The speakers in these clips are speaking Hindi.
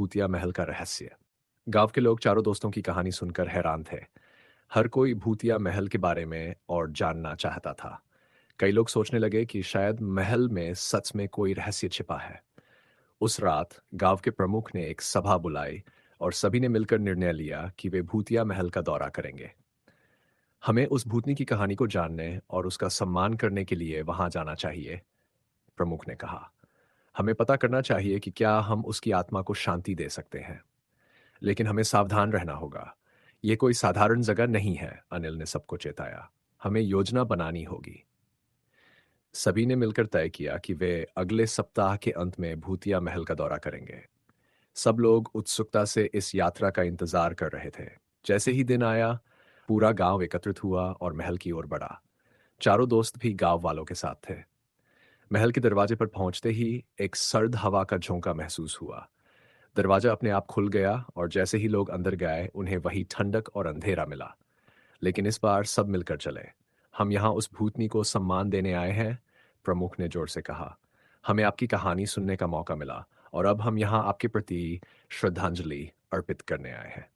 भूतिया महल का रहस्य। गांव के लोग चारों दोस्तों की कहानी सुनकर हैरान थे। हर कोई भूतिया महल के बारे में और जानना चाहता था। कई लोग सोचने लगे कि शायद महल में सच में कोई रहस्य छिपा है। उस रात गांव के प्रमुख ने एक सभा बुलाई और सभी ने मिलकर निर्णय लिया कि वे भूतिया महल का दौरा करेंगे। हमें उस भूतनी की कहानी को जानने और उसका सम्मान करने के लिए वहां जाना चाहिए, प्रमुख ने कहा। हमें पता करना चाहिए कि क्या हम उसकी आत्मा को शांति दे सकते हैं। लेकिन हमें सावधान रहना होगा। ये कोई साधारण जगह नहीं है, अनिल ने सबको चेताया। हमें योजना बनानी होगी। सभी ने मिलकर तय किया कि वे अगले सप्ताह के अंत में भूतिया महल का दौरा करेंगे। सब लोग उत्सुकता से इस यात्रा का इंतजार कर रहे थे। जैसे ही दिन आया, पूरा गांव एकत्रित हुआ और महल की ओर बढ़ा। चारों दोस्त भी गांव वालों के साथ थे। महल के दरवाजे पर पहुंचते ही एक सर्द हवा का झोंका महसूस हुआ। दरवाजा अपने आप खुल गया और जैसे ही लोग अंदर गए उन्हें वही ठंडक और अंधेरा मिला। लेकिन इस बार सब मिलकर चले। हम यहाँ उस भूतनी को सम्मान देने आए हैं, प्रमुख ने जोर से कहा। हमें आपकी कहानी सुनने का मौका मिला और अब हम यहाँ आपके प्रति श्रद्धांजलि अर्पित करने आए हैं।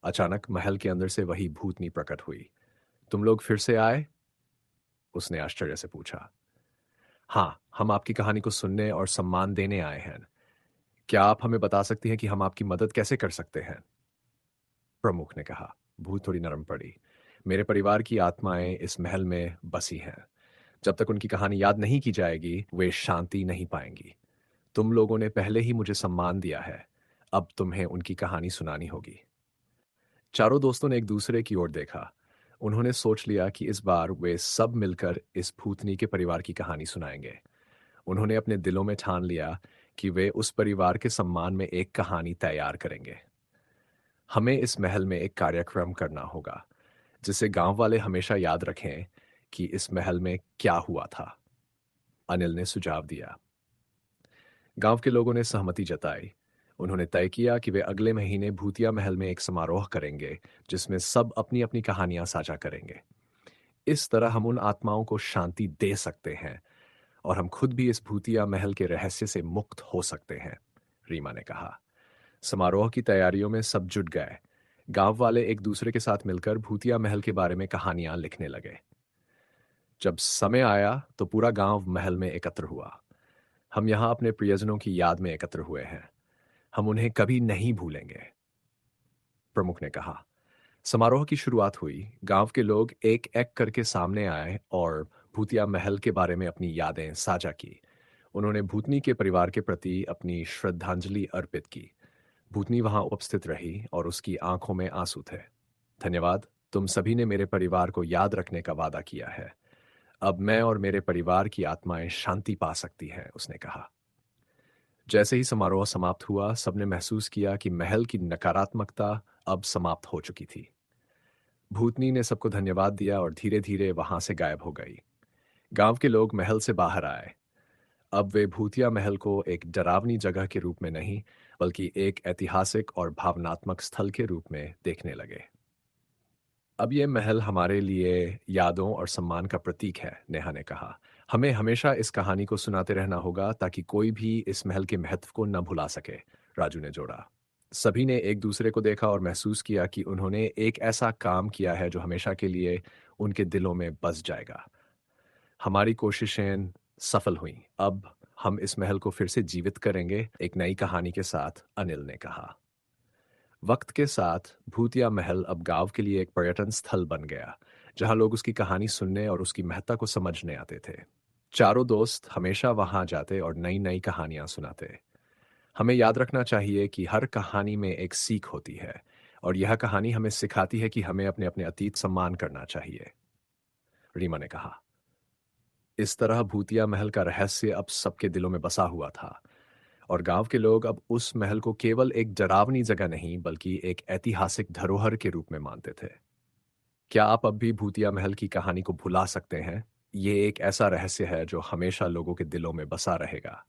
अचानक महल के अंदर से वही भूतनी प्रकट हुई। तुम लोग फिर से आए? उसने आश्चर्य से पूछा। हाँ, हम आपकी कहानी को सुनने और सम्मान देने आए हैं। क्या आप हमें बता सकती हैं कि हम आपकी मदद कैसे कर सकते हैं? प्रमुख ने कहा। भूत थोड़ी नरम पड़ी। मेरे परिवार की आत्माएं इस महल में बसी हैं। जब तक उनकी कहानी याद नहीं की जाएगी, वे शांति नहीं पाएंगी। तुम लोगों ने पहले ही मुझे सम्मान दिया है। अब तुम्हें उनकी कहानी सुनानी होगी। चारों दोस्तों ने एक दूसरे की ओर देखा। उन्होंने सोच लिया कि इस बार वे सब मिलकर इस भूतनी के परिवार की कहानी सुनाएंगे। उन्होंने अपने दिलों में ठान लिया कि वे उस परिवार के सम्मान में एक कहानी तैयार करेंगे। हमें इस महल में एक कार्यक्रम करना होगा जिसे गांव वाले हमेशा याद रखें कि इस महल में क्या हुआ था, अनिल ने सुझाव दिया। गांव के लोगों ने सहमति जताई। उन्होंने तय किया कि वे अगले महीने भूतिया महल में एक समारोह करेंगे जिसमें सब अपनी अपनी कहानियां साझा करेंगे। इस तरह हम उन आत्माओं को शांति दे सकते हैं और हम खुद भी इस भूतिया महल के रहस्य से मुक्त हो सकते हैं, रीमा ने कहा। समारोह की तैयारियों में सब जुट गए। गांव वाले एक दूसरे के साथ मिलकर भूतिया महल के बारे में कहानियां लिखने लगे। जब समय आया तो पूरा गांव महल में एकत्र हुआ। हम यहाँ अपने प्रियजनों की याद में एकत्र हुए हैं। हम उन्हें कभी नहीं भूलेंगे, प्रमुख ने कहा। समारोह की शुरुआत हुई। गांव के लोग एक एक करके सामने आए और भूतिया महल के बारे में अपनी यादें साझा की। उन्होंने भूतनी के परिवार के प्रति अपनी श्रद्धांजलि अर्पित की। भूतनी वहां उपस्थित रही और उसकी आंखों में आंसू थे। धन्यवाद, तुम सभी ने मेरे परिवार को याद रखने का वादा किया है। अब मैं और मेरे परिवार की आत्माएं शांति पा सकती हैं, उसने कहा। जैसे ही समारोह समाप्त हुआ, सबने महसूस किया कि महल की नकारात्मकता अब समाप्त हो चुकी थी। भूतनी ने सबको धन्यवाद दिया और धीरे धीरे वहां से गायब हो गई। गांव के लोग महल से बाहर आए। अब वे भूतिया महल को एक डरावनी जगह के रूप में नहीं, बल्कि एक ऐतिहासिक और भावनात्मक स्थल के रूप में देखने लगे। अब ये महल हमारे लिए यादों और सम्मान का प्रतीक है, नेहा ने कहा। हमें हमेशा इस कहानी को सुनाते रहना होगा ताकि कोई भी इस महल के महत्व को न भुला सके, राजू ने जोड़ा। सभी ने एक दूसरे को देखा और महसूस किया कि उन्होंने एक ऐसा काम किया है जो हमेशा के लिए उनके दिलों में बस जाएगा। हमारी कोशिशें सफल हुईं। अब हम इस महल को फिर से जीवित करेंगे, एक नई कहानी के साथ, अनिल ने कहा। वक्त के साथ भूतिया महल अब गांव के लिए एक पर्यटन स्थल बन गया, जहां लोग उसकी कहानी सुनने और उसकी महत्ता को समझने आते थे। चारों दोस्त हमेशा वहां जाते और नई नई कहानियां सुनाते। हमें याद रखना चाहिए कि हर कहानी में एक सीख होती है और यह कहानी हमें सिखाती है कि हमें अपने अपने अतीत सम्मान करना चाहिए, रीमा ने कहा। इस तरह भूतिया महल का रहस्य अब सबके दिलों में बसा हुआ था और गांव के लोग अब उस महल को केवल एक डरावनी जगह नहीं, बल्कि एक ऐतिहासिक धरोहर के रूप में मानते थे। क्या आप अब भी भूतिया महल की कहानी को भुला सकते हैं? ये एक ऐसा रहस्य है जो हमेशा लोगों के दिलों में बसा रहेगा।